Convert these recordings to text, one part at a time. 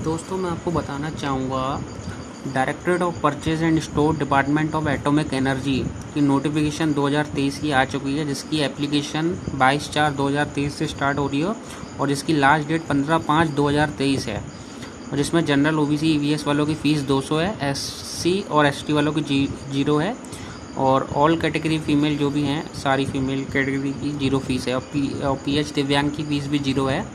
दोस्तों मैं आपको बताना चाहूँगा directorate of purchase and store department of atomic energy की नोटिफिकेशन 2023 की आ चुकी है, जिसकी एप्लीकेशन 22/4/2023 से स्टार्ट हो रही है और जिसकी लास्ट डेट 15/5/2023 है। और जिसमें जनरल ओबीसी ईवीएस वालों की फ़ीस 200 है, एससी और एसटी वालों की 0 है और ऑल कैटेगरी फीमेल जो भी हैं सारी फीमेल कैटेगरी की 0 फीस है और पीएच दिव्यांग की फ़ीस भी 0 है।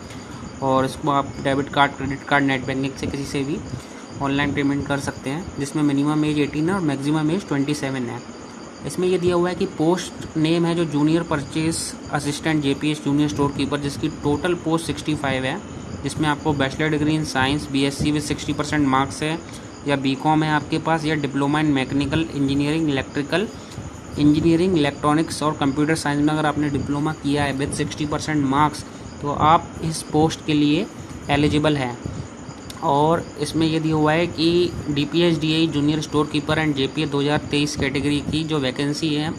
और इसको आप debit card, credit card, net banking से किसी से भी ऑनलाइन पेमेंट कर सकते हैं, जिसमें मिनिमम एज 18 है और मैक्सिमम एज 27 है। इसमें ये दिया हुआ है कि पोस्ट नेम है जो junior purchase assistant JPS junior store keeper, जिसकी टोटल पोस्ट 65 है, जिसमें आपको bachelor degree in science BSc with 60% marks है या बीकॉम है आपके पास, या diploma in mechanical engineering, electrical engineering, electronics और कंप्यूटर साइंस में अगर आपने डिप्लोमा किया है विद 60% मार्क्स तो आप इस पोस्ट के लिए एलिजिबल हैं। और इसमें ये दिया हुआ है कि DPHDI junior store keeper and JPA 2023 category की जो वैकेंसी है,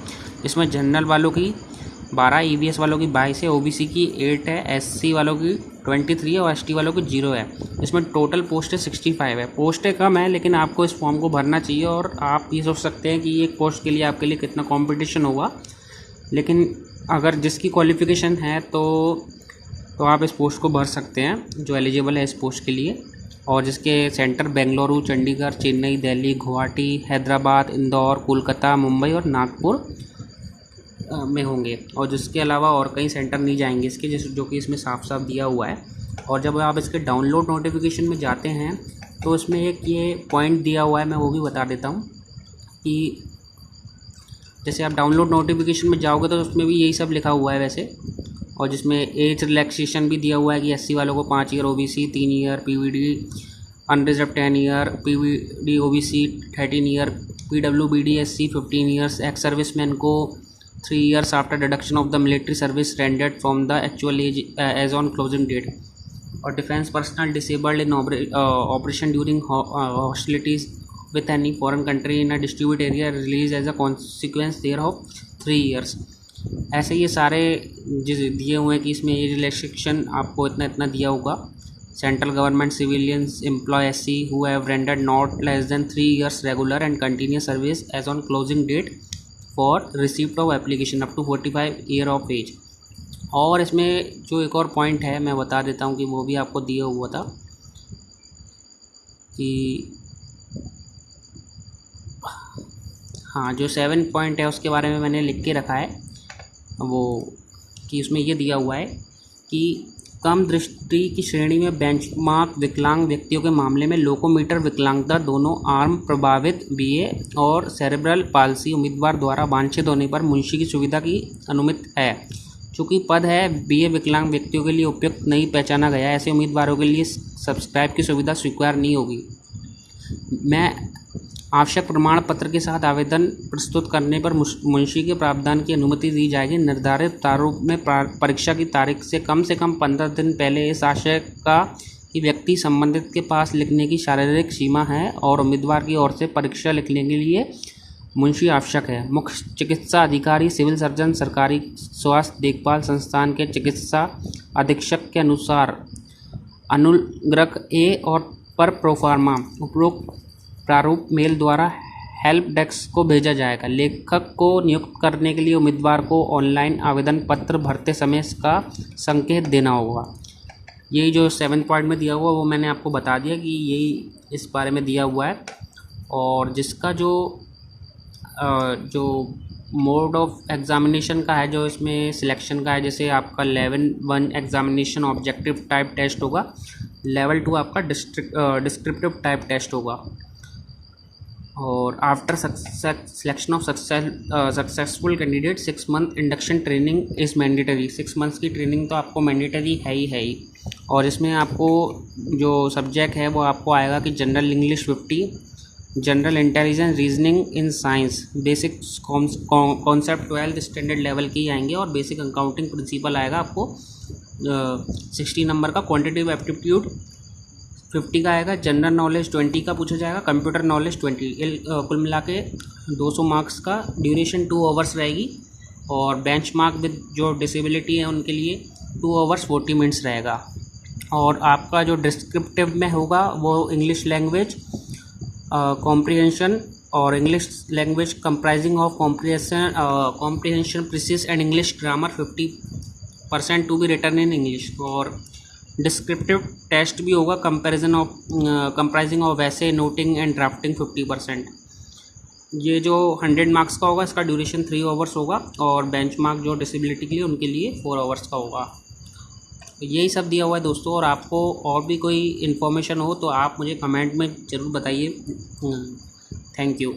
इसमें जनरल वालों की 12, ईवीएस वालों की 22 है, ओबीसी की 8 है, एससी वालों की 23 है और एसटी वालों की 0 है। इसमें टोटल पोस्ट 65 है। पोस्टें कम है लेकिन आपको इस फॉर्म को भरना चाहिए और आप ये सोच सकते हैं कि एक पोस्ट के लिए आपके लिए कितना कंपटीशन होगा, लेकिन अगर जिसकी क्वालिफ़िकेशन है तो आप इस पोस्ट को भर सकते हैं जो एलिजिबल है इस पोस्ट के लिए। और जिसके सेंटर बेंगलुरु, चंडीगढ़, चेन्नई, दिल्ली, गुवाहाटी, हैदराबाद, इंदौर, कोलकाता, मुंबई और नागपुर में होंगे। और जिसके अलावा और कई सेंटर नहीं जाएंगे इसके, जो कि इसमें साफ साफ दिया हुआ है। और जब आप इसके डाउनलोड नोटिफिकेशन में जाते हैं तो इसमें एक ये पॉइंट दिया हुआ है, मैं वो भी बता देता हूँ कि जैसे आप डाउनलोड नोटिफिकेशन में जाओगे तो उसमें भी यही सब लिखा हुआ है वैसे। और जिसमें एज रिलैक्सेशन भी दिया हुआ है कि एससी वालों को 5 year, OBC 3 year, PVD unreserved 10 year, PVD OBC 13 year, PWBD SC 15 years, ex serviceman को 3 years after deduction of the military service rendered from the actual age age on closing date. और defence personnel disabled in operation during hostilities with any foreign country in a dispute area release as a consequence thereof 3 years। ऐसे ये सारे दिए हुए हैं कि इसमें ये रिलैक्सेशन आपको इतना इतना दिया होगा। Central government civilians employees who have rendered not less than 3 years regular and continuous service as on closing date for receipt of application up to 45 year of age. और इसमें जो एक और पॉइंट है मैं बता देता हूँ कि वो भी आपको दिया हुआ था कि हाँ, जो 7 पॉइंट है उसके बारे में मैंने लिख के रखा है वो, कि उसमें ये दिया हुआ है कि कम दृष्टि की श्रेणी में बेंचमार्क विकलांग व्यक्तियों के मामले में लोकोमीटर विकलांगता दोनों आर्म प्रभावित बीए और सेरेब्रल पाल्सी उम्मीदवार द्वारा वांछित होने पर मुंशी की सुविधा की अनुमति है। चूँकि पद है बीए विकलांग व्यक्तियों के लिए उपयुक्त नहीं पहचाना गया, ऐसे उम्मीदवारों के लिए सब्सक्राइब की सुविधा स्वीकार नहीं होगी। मैं आवश्यक प्रमाण पत्र के साथ आवेदन प्रस्तुत करने पर मुंशी के प्रावधान की अनुमति दी जाएगी। निर्धारित प्रारूप में परीक्षा की तारीख से कम 15 दिन पहले इस आशय का कि व्यक्ति संबंधित के पास लिखने की शारीरिक सीमा है और उम्मीदवार की ओर से परीक्षा लिखने के लिए मुंशी आवश्यक है। मुख्य चिकित्सा अधिकारी, सिविल सर्जन, सरकारी स्वास्थ्य देखभाल संस्थान के चिकित्सा अधीक्षक के अनुसार अनुग्रह ए और पर प्रोफार्मा उपरोक्त प्रारूप मेल द्वारा हेल्प डेस्क को भेजा जाएगा। लेखक को नियुक्त करने के लिए उम्मीदवार को ऑनलाइन आवेदन पत्र भरते समय इसका संकेत देना होगा। यही जो 7 पॉइंट में दिया हुआ वो मैंने आपको बता दिया कि यही इस बारे में दिया हुआ है। और जिसका जो मोड ऑफ एग्जामिनेशन का है, जो इसमें सिलेक्शन का है, जैसे आपका level 1 examination objective type test होगा, लेवल 2 आपका डिस्क्रिप्टिव टाइप टेस्ट होगा। और after selection of successful candidate 6 month induction training is mandatory. 6 months की ट्रेनिंग तो आपको मैंडेटरी है ही। और इसमें आपको जो सब्जेक्ट है वो आपको आएगा कि general English 50, general intelligence, reasoning in science, basic concept 12th standard level की आएंगे और बेसिक अकाउंटिंग प्रिंसिपल आएगा आपको 60 नंबर का। क्वांटिटेटिव एप्टीट्यूड 50 का आएगा, जनरल नॉलेज 20 का पूछा जाएगा, कंप्यूटर नॉलेज 20, कुल मिला के 200 मार्क्स का। ड्यूरेशन 2 आवर्स रहेगी और बेंच मार्क विद जो डिसेबिलिटी है उनके लिए 2 hours 40 minutes रहेगा। और आपका जो डिस्क्रिप्टिव में होगा वो इंग्लिश लैंग्वेज कॉम्प्रिहेंशन और English language comprising of comprehension precis and English grammar 50% to be written in English. और डिस्क्रिप्टिव टेस्ट भी होगा कंप्राइजिंग ऑफ वैसे नोटिंग एंड ड्राफ्टिंग 50%। ये जो 100 मार्क्स का होगा इसका ड्यूरेशन 3 आवर्स होगा और बेंच मार्क जो डिसेबिलिटी के लिए उनके लिए 4 आवर्स का होगा। तो यही सब दिया हुआ है दोस्तों, और आपको और भी कोई इन्फॉर्मेशन हो तो आप मुझे कमेंट में ज़रूर बताइए। Thank you.